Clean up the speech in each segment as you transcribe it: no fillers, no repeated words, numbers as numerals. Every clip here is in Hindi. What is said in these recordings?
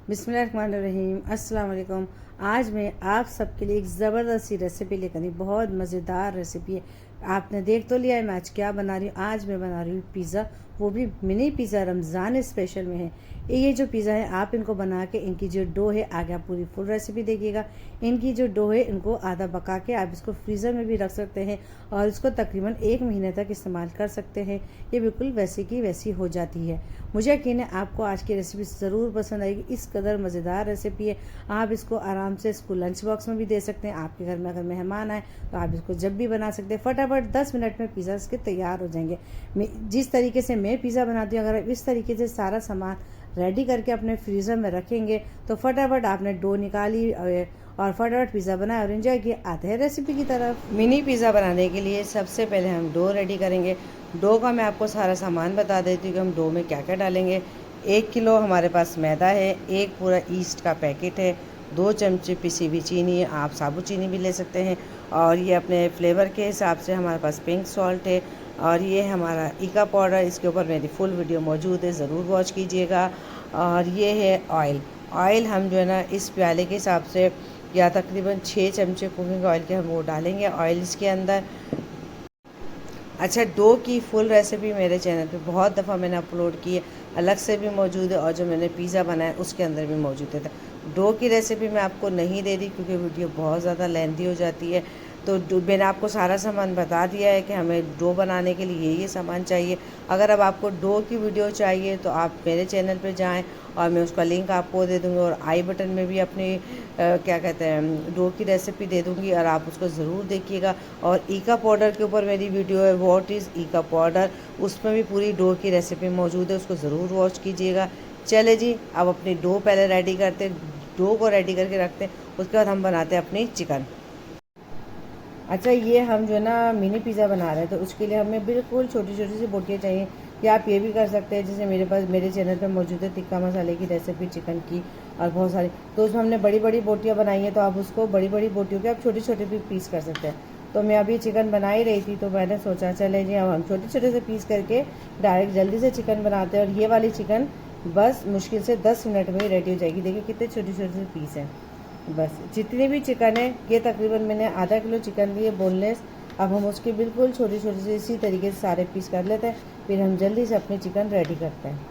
बिस्मिल्लाहिर्रहमानिर्रहीम, अस्सलाम वालेकुम। आज मैं आप सबके लिए एक ज़बरदस्त सी रेसिपी लेकर आई। बहुत मज़ेदार रेसिपी है। आपने देख तो लिया है मैं आज क्या बना रही हूँ। आज मैं बना रही हूँ पिज़्ज़ा, वो भी मिनी पिज़्ज़ा, रमज़ान स्पेशल में है। ये जो पिज़्ज़ा है आप इनको बना के इनकी जो डो है, आगे आप पूरी फुल रेसिपी देखिएगा। इनकी जो डो है इनको आधा पका के आप इसको फ्रीज़र में भी रख सकते हैं और इसको तकरीबन 1 महीने तक इस्तेमाल कर सकते हैं। ये बिल्कुल वैसी की वैसी हो जाती है। मुझे यकीन है आपको आज की रेसिपी ज़रूर पसंद आएगी। इस कदर मज़ेदार रेसिपी है। आप इसको आराम से स्कूल लंच बॉक्स में भी दे सकते हैं। आपके घर में अगर मेहमान आए तो आप इसको जब भी बना सकते हैं। फटाफट 10 मिनट में पिज़्ज़ा इसके तैयार हो जाएंगे। जिस तरीके से मैं पिज़्ज़ा बनाती हूँ, अगर आप इस तरीके से सारा सामान रेडी करके अपने फ्रीज़र में रखेंगे तो फटाफट आपने डो निकाली और फटाफट पिज़्ज़ा बनाया और एंजॉय किया। आते हैं रेसिपी की तरफ। मिनी पिज़्ज़ा बनाने के लिए सबसे पहले हम डो रेडी करेंगे। डो का मैं आपको सारा सामान बता देती हूँ कि हम डो में क्या क्या डालेंगे। 1 किलो हमारे पास मैदा है, एक पूरा ईस्ट का पैकेट है, 2 चमचे पिसी हुई चीनी है, आप साबुत चीनी भी ले सकते हैं, और ये अपने फ्लेवर के हिसाब से हमारे पास पिंक सॉल्ट है, और ये हमारा ईका पाउडर, इसके ऊपर मेरी फुल वीडियो मौजूद है, ज़रूर वॉच कीजिएगा। और ये है ऑयल। ऑयल हम जो है ना इस प्याले के हिसाब से या तकरीबन 6 चमचे कुकिंग ऑयल के हम वो डालेंगे ऑयल इसके अंदर। अच्छा, डो की फुल रेसिपी मेरे चैनल पे बहुत दफ़ा मैंने अपलोड की है, अलग से भी मौजूद है, और जो मैंने पिज़्ज़ा बनाया उसके अंदर भी मौजूद है। डो की रेसिपी मैं आपको नहीं दे रही क्योंकि वीडियो बहुत ज़्यादा लेंथी हो जाती है। तो मैंने आपको सारा सामान बता दिया है कि हमें डो बनाने के लिए ये सामान चाहिए। अगर अब आपको डो की वीडियो चाहिए तो आप मेरे चैनल पर जाएँ और मैं उसका लिंक आपको दे दूँगी, और आई बटन में भी अपनी क्या कहते हैं डो की रेसिपी दे दूँगी, और आप उसको ज़रूर देखिएगा। और ईका पाउडर के ऊपर मेरी वीडियो है, व्हाट इज़ ईका पाउडर, उसमें भी पूरी डो की रेसिपी मौजूद है, उसको ज़रूर वॉच कीजिएगा। चले जी, अब अपनी डो पहले रेडी करते हैं, डो को रेडी करके रखते हैं, उसके बाद हम बनाते हैं अपनी चिकन। अच्छा, ये हम जो है ना मिनी पिज़्ज़ा बना रहे हैं तो उसके लिए हमें बिल्कुल छोटी छोटी सी बोटियाँ चाहिए, या आप ये भी कर सकते हैं जैसे मेरे पास मेरे चैनल पे मौजूद है टिक्का मसाले की रेसिपी चिकन की और बहुत सारी, तो उसमें हमने बड़ी बड़ी बोटियाँ बनाई हैं, तो आप उसको बड़ी बड़ी बोटियों के आप छोटे छोटे भी पीस कर सकते हैं। तो मैं अभी चिकन बना ही रही थी तो मैंने सोचा चले जी अब हम छोटे छोटे से पीस करके डायरेक्ट जल्दी से चिकन बनाते हैं। और ये वाली चिकन बस मुश्किल से 10 मिनट में ही रेडी हो जाएगी। देखिए कितने छोटे छोटे से पीस हैं। बस जितनी भी चिकन है, ये तकरीबन मैंने आधा किलो चिकन ली है बोनलेस। अब हम उसके बिल्कुल छोटे छोटे से इसी तरीके से सारे पीस कर लेते हैं, फिर हम जल्दी से अपनी चिकन रेडी करते हैं।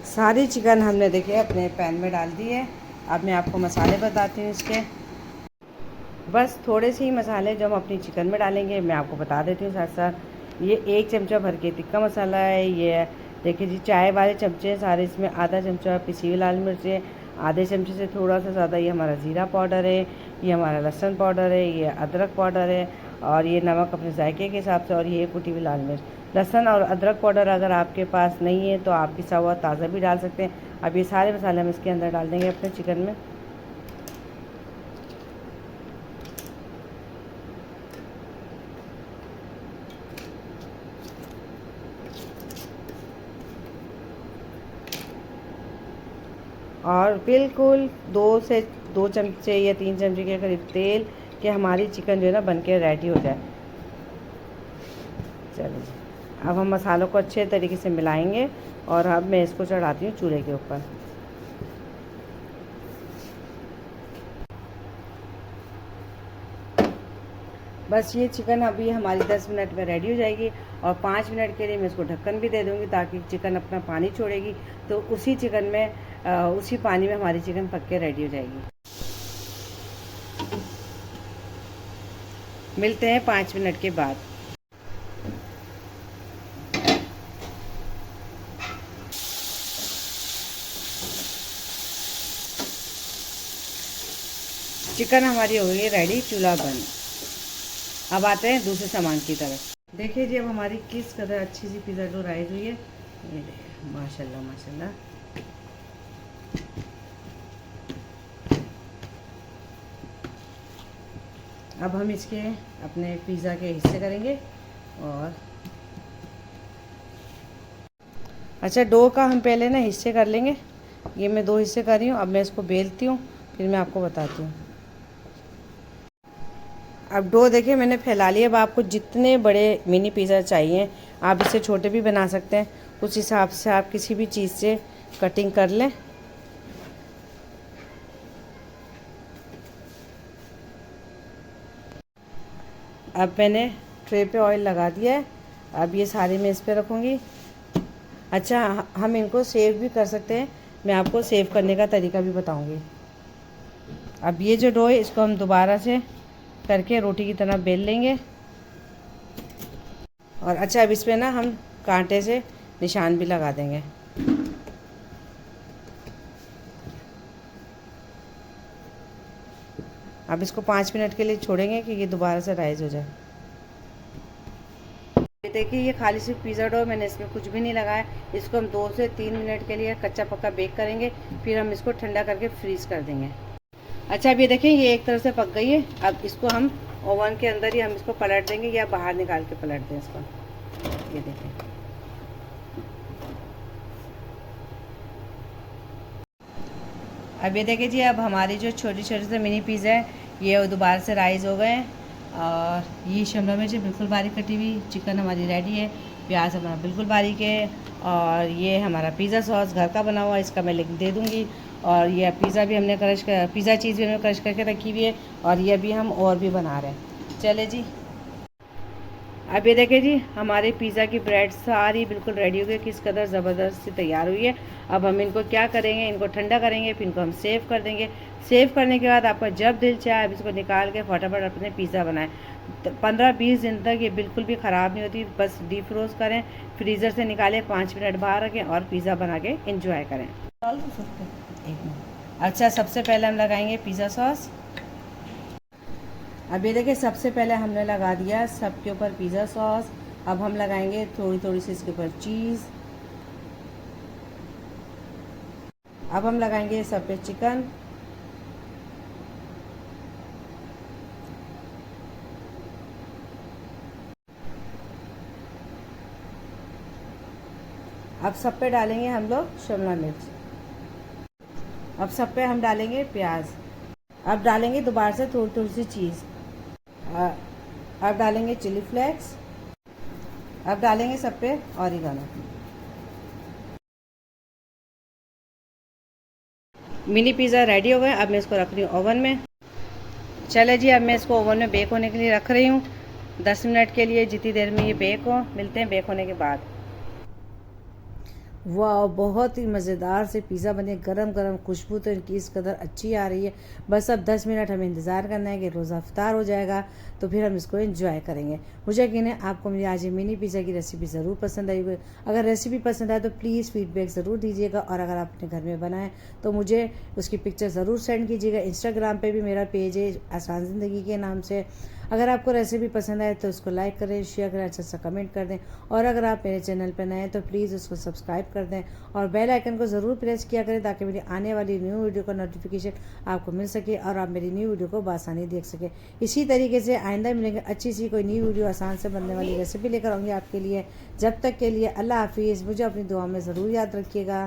सारी चिकन हमने देखिए अपने पैन में डाल दी है। अब मैं आपको मसाले बताती हूँ इसके। बस थोड़े से ही मसाले जो हम अपनी चिकन में डालेंगे मैं आपको बता देती हूँ साथ साथ। ये 1 चमचा भर के तिक्का मसाला है। ये देखिए जी, चाय वाले चमचे हैं सारे, इसमें आधा चमचा पिसी हुई लाल मिर्च है, आधे चमचे से थोड़ा सा ज़्यादा ये हमारा ज़ीरा पाउडर है, ये हमारा लहसुन पाउडर है, ये अदरक पाउडर है, और ये नमक अपने जायके के हिसाब से, और ये कुटी हुई लाल मिर्च। लहसुन और अदरक पाउडर अगर आपके पास नहीं है तो आप पिसा हुआ ताज़ा भी डाल सकते हैं। अब ये सारे मसाले हम इसके अंदर डाल देंगे अपने चिकन में। और बिल्कुल 2 चमचे या 3 चमचे के करीब तेल कि हमारी चिकन जो है ना बन के रेडी हो जाए। चलिए, अब हम मसालों को अच्छे तरीके से मिलाएंगे और अब मैं इसको चढ़ाती हूँ चूल्हे के ऊपर। बस ये चिकन अभी हमारी 10 मिनट में रेडी हो जाएगी, और 5 मिनट के लिए मैं इसको ढक्कन भी दे दूँगी ताकि चिकन अपना पानी छोड़ेगी, तो उसी चिकन में उसी पानी में हमारी चिकन पक के रेडी हो जाएगी। मिलते हैं 5 मिनट के बाद। चिकन हमारी हो गई है रेडी, चूल्हा बंद। अब आते हैं दूसरे सामान की तरफ। देखिए जी, अब हमारी किस कदर अच्छी सी पिज़्ज़ा डो राइज हुई है। ये देखिए, माशाल्लाह माशाल्लाह। अब हम इसके अपने पिज़्ज़ा के हिस्से करेंगे। और अच्छा, डो का हम पहले ना हिस्से कर लेंगे। ये मैं 2 हिस्से कर रही हूँ। अब मैं इसको बेलती हूँ, फिर मैं आपको बताती हूँ। अब डो देखिए मैंने फैला लिया। अब आपको जितने बड़े मिनी पिज़्ज़ा चाहिए आप इसे छोटे भी बना सकते हैं, उस हिसाब से आप किसी भी चीज़ से कटिंग कर लें। अब मैंने ट्रे पे ऑयल लगा दिया है। अब ये सारे मैं इस पे रखूँगी। अच्छा, हम इनको सेव भी कर सकते हैं, मैं आपको सेव करने का तरीका भी बताऊँगी। अब ये जो डो है इसको हम दोबारा से करके रोटी की तरह बेल लेंगे। और अच्छा, अब इस पे ना हम कांटे से निशान भी लगा देंगे। अब इसको 5 मिनट के लिए छोड़ेंगे कि ये दोबारा से राइज हो जाए। देखिए ये खाली सिर्फ पिज़्ज़ा डो, मैंने इसमें कुछ भी नहीं लगाया। इसको हम 2 से 3 मिनट के लिए कच्चा पक्का बेक करेंगे, फिर हम इसको ठंडा करके फ्रीज़ कर देंगे। अच्छा, अब ये देखें ये एक तरफ से पक गई है। अब इसको हम ओवन के अंदर ही हम इसको पलट देंगे या बाहर निकाल के पलट दें इसको। ये देखें, अब ये देखिए जी, अब हमारी जो छोटी छोटी से मिनी पिज़्ज़ा है ये दोबारा से राइज़ हो गए हैं। और ये शिमला मिर्च बिल्कुल बारीक कटी हुई, चिकन हमारी रेडी है, प्याज हमारा बिल्कुल बारीक है। और ये हमारा पिज़्ज़ा सॉस घर का बना हुआ है, इसका मैं लिंक दे दूँगी। और ये पिज़्ज़ा भी हमने पिज़्ज़ा चीज़ भी हमने क्रश करके रखी हुई है। और ये अभी हम और भी बना रहे हैं। चले जी, अब ये देखें जी हमारे पिज़्ज़ा की ब्रेड सारी बिल्कुल रेडी हो गई, किस कदर ज़बरदस्त सी तैयार हुई है। अब हम इनको क्या करेंगे, इनको ठंडा करेंगे, फिर इनको हम सेव कर देंगे। सेव करने के बाद आपका जब दिल चाहे आप इसको निकाल के फटाफट अपने पिज़्ज़ा बनाएं। 15-20 दिन तक ये बिल्कुल भी ख़राब नहीं होती। बस डीप फ्रोज करें, फ्रीज़र से निकालें, 5 मिनट बाहर रखें और पिज़्ज़ा बना के इंजॉय करें। अच्छा, सबसे पहले हम लगाएंगे पिज़्ज़ा सॉस। अब ये देखिए सबसे पहले हमने लगा दिया सबके ऊपर पिज़्ज़ा सॉस। अब हम लगाएंगे थोड़ी थोड़ी सी इसके ऊपर चीज़। अब हम लगाएंगे सब पे चिकन। अब सब पे डालेंगे हम लोग शिमला मिर्च। अब सब पे हम डालेंगे प्याज। अब डालेंगे दोबारा से थोड़ी थोड़ी सी चीज़। अब डालेंगे चिली फ्लेक्स। अब डालेंगे सब पे ऑरिगेनो। मिनी पिज़्ज़ा रेडी हो गए। अब मैं इसको रख रही हूँ ओवन में। चले जी, अब मैं इसको ओवन में बेक होने के लिए रख रही हूँ 10 मिनट के लिए, जितनी देर में ये बेक हो। मिलते हैं बेक होने के बाद। वाह, बहुत ही मज़ेदार से पिज़्ज़ा बने, गरम गरम, खुशबू तो इनकी इस कदर अच्छी आ रही है। बस अब 10 मिनट हमें इंतज़ार करना है कि रोज़ा इफ्तार हो जाएगा, तो फिर हम इसको एंजॉय करेंगे। मुझे यकीन है आपको मेरी आज ये मिनी पिज़्ज़ा की रेसिपी ज़रूर पसंद आई होगी। अगर रेसिपी पसंद आए तो प्लीज़ फीडबैक ज़रूर दीजिएगा। और अगर आप अपने घर में बनाएं तो मुझे उसकी पिक्चर ज़रूर सेंड कीजिएगा। इंस्टाग्राम पर भी मेरा पेज है आसान ज़िंदगी के नाम से। अगर आपको रेसिपी पसंद आए तो उसको लाइक करें, शेयर करें, अच्छा सा कमेंट कर दें। और अगर आप मेरे चैनल पर नए हैं तो प्लीज़ उसको सब्सक्राइब कर दें और बेल आइकन को ज़रूर प्रेस किया करें, ताकि मेरी आने वाली न्यू वीडियो का नोटिफिकेशन आपको मिल सके और आप मेरी न्यू वीडियो को बआसानी देख सकें। इसी तरीके से आइंदा मिलेंगे अच्छी सी कोई न्यू वीडियो, आसान से बनने वाली रेसिपी लेकर आऊँगी आपके लिए। जब तक के लिए अल्लाह हाफिज़। मुझे अपनी दुआ में ज़रूर याद रखिएगा।